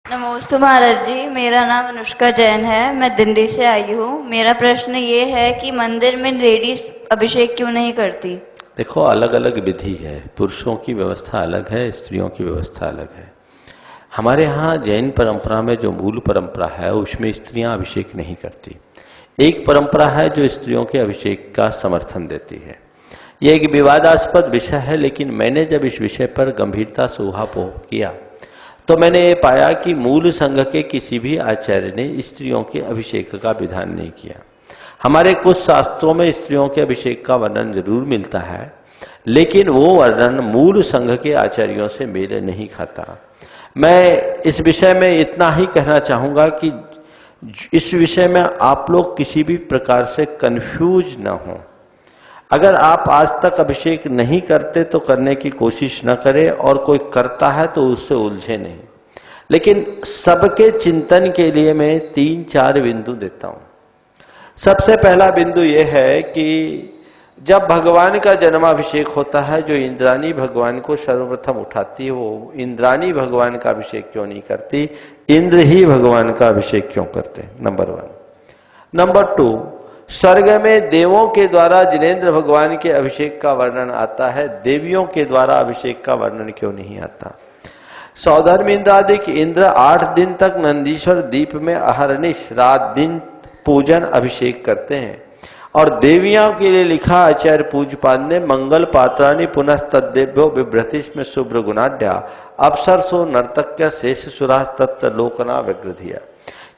नमस्ते महाराज जी, मेरा नाम अनुष्का जैन है। मैं दिल्ली से आई हूँ। मेरा प्रश्न ये है कि मंदिर में लेडीज अभिषेक क्यों नहीं करती? देखो, अलग अलग विधि है। पुरुषों की व्यवस्था अलग है, स्त्रियों की व्यवस्था अलग है। हमारे यहाँ जैन परंपरा में जो मूल परंपरा है उसमें स्त्रियां अभिषेक नहीं करती। एक परंपरा है जो स्त्रियों के अभिषेक का समर्थन देती है। यह एक विवादास्पद विषय है, लेकिन मैंने जब इस विषय पर गंभीरता से ऊहापोह किया तो मैंने ये पाया कि मूल संघ के किसी भी आचार्य ने स्त्रियों के अभिषेक का विधान नहीं किया। हमारे कुछ शास्त्रों में स्त्रियों के अभिषेक का वर्णन जरूर मिलता है, लेकिन वो वर्णन मूल संघ के आचार्यों से मेल नहीं खाता। मैं इस विषय में इतना ही कहना चाहूंगा कि इस विषय में आप लोग किसी भी प्रकार से कंफ्यूज न हो। अगर आप आज तक अभिषेक नहीं करते तो करने की कोशिश न करें, और कोई करता है तो उससे उलझे नहीं। लेकिन सबके चिंतन के लिए मैं 3-4 बिंदु देता हूं। सबसे पहला बिंदु यह है कि जब भगवान का जन्माभिषेक होता है, जो इंद्राणी भगवान को सर्वप्रथम उठाती है, वो इंद्राणी भगवान का अभिषेक क्यों नहीं करती? इंद्र ही भगवान का अभिषेक क्यों करते हैं? नंबर 1। नंबर 2, स्वर्ग में देवों के द्वारा जिनेंद्र भगवान के अभिषेक का वर्णन आता है, देवियों के द्वारा अभिषेक का वर्णन क्यों नहीं आता? सौधर्म इंद्रादिक इंद्र 8 दिन तक नंदीश्वर दीप में अहरनिश रात दिन पूजन अभिषेक करते हैं, और देवियों के लिए लिखा आचार्य पूज्यपाद ने मंगल पात्राणि पुनः तद्देभ्यो बिभ्रतिस्म शुभ्र गुणाढ्या अप्सरसो नर्तक्य शेष सुरास तत्त लोकना व्यग्रधिया,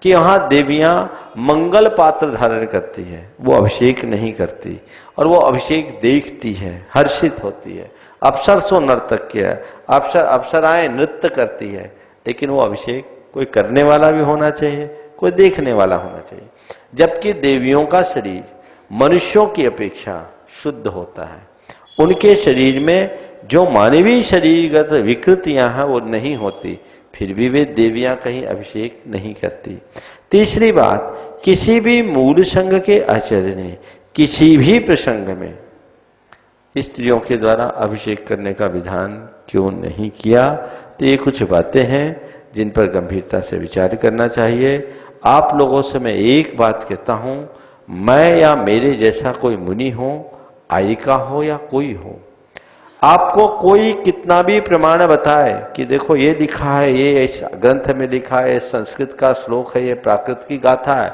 कि वहां देवियां मंगल पात्र धारण करती है, वो अभिषेक नहीं करती, और वो अभिषेक देखती है, हर्षित होती है। अप्सरसो नर्तक्य, अप्सराएं नृत्य करती है, लेकिन वो अभिषेक कोई करने वाला भी होना चाहिए, कोई देखने वाला होना चाहिए। जबकि देवियों का शरीर मनुष्यों की अपेक्षा शुद्ध होता है, उनके शरीर में जो मानवीय शरीरगत विकृतियां हैं वो नहीं होती, फिर भी वे देवियां कहीं अभिषेक नहीं करती। तीसरी बात, किसी भी मूल संघ के आचार्य ने किसी भी प्रसंग में स्त्रियों के द्वारा अभिषेक करने का विधान क्यों नहीं किया? तो ये कुछ बातें हैं जिन पर गंभीरता से विचार करना चाहिए। आप लोगों से मैं एक बात कहता हूं, मैं या मेरे जैसा कोई मुनि हो, आयिका हो या कोई हो, आपको कोई कितना भी प्रमाण बताए कि देखो ये लिखा है, ये इस ग्रंथ में लिखा है, संस्कृत का श्लोक है, ये प्राकृत की गाथा है,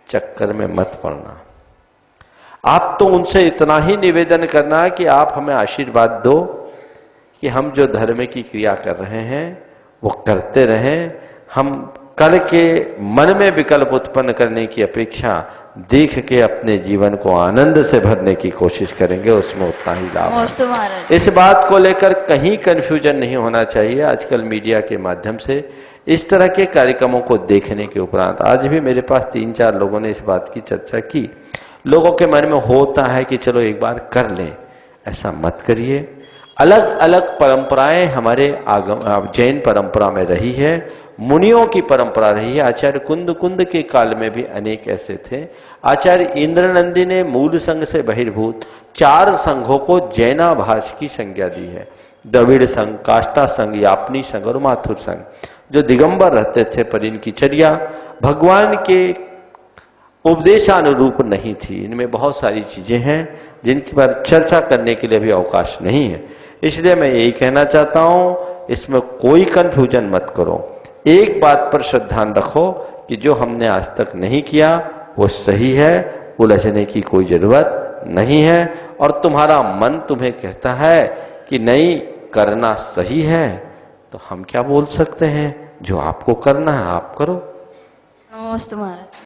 चक्कर में मत पड़ना। आप तो उनसे इतना ही निवेदन करना है कि आप हमें आशीर्वाद दो कि हम जो धर्म की क्रिया कर रहे हैं वो करते रहें। हम करके मन में विकल्प उत्पन्न करने की अपेक्षा देख के अपने जीवन को आनंद से भरने की कोशिश करेंगे, उसमें उतना ही लाभ है। इस बात को लेकर कहीं कंफ्यूजन नहीं होना चाहिए। आजकल मीडिया के माध्यम से इस तरह के कार्यक्रमों को देखने के उपरांत आज भी मेरे पास 3-4 लोगों ने इस बात की चर्चा की। लोगों के मन में होता है कि चलो एक बार कर लें, ऐसा मत करिए। अलग अलग परंपराएं हमारे जैन परंपरा में रही है, मुनियों की परंपरा रही है। आचार्य कुंद के काल में भी अनेक ऐसे थे। आचार्य इंद्रनंदी ने मूल संघ से बहिर्भूत 4 संघों को जैनाभास की संज्ञा दी है। द्रविड़ संघ, काष्टा संघ, यापनी संघ और माथुर संघ, जो दिगंबर रहते थे पर इनकी चर्या भगवान के उपदेशानुरूप नहीं थी। इनमें बहुत सारी चीजें हैं जिनकी पर चर्चा करने के लिए भी अवकाश नहीं है। इसलिए मैं यही कहना चाहता हूं, इसमें कोई कंफ्यूजन मत करो। एक बात पर श्रद्धान रखो कि जो हमने आज तक नहीं किया वो सही है, उलझने की कोई जरूरत नहीं है। और तुम्हारा मन तुम्हें कहता है कि नहीं करना सही है, तो हम क्या बोल सकते हैं? जो आपको करना है आप करो। नमस्ते महाराज।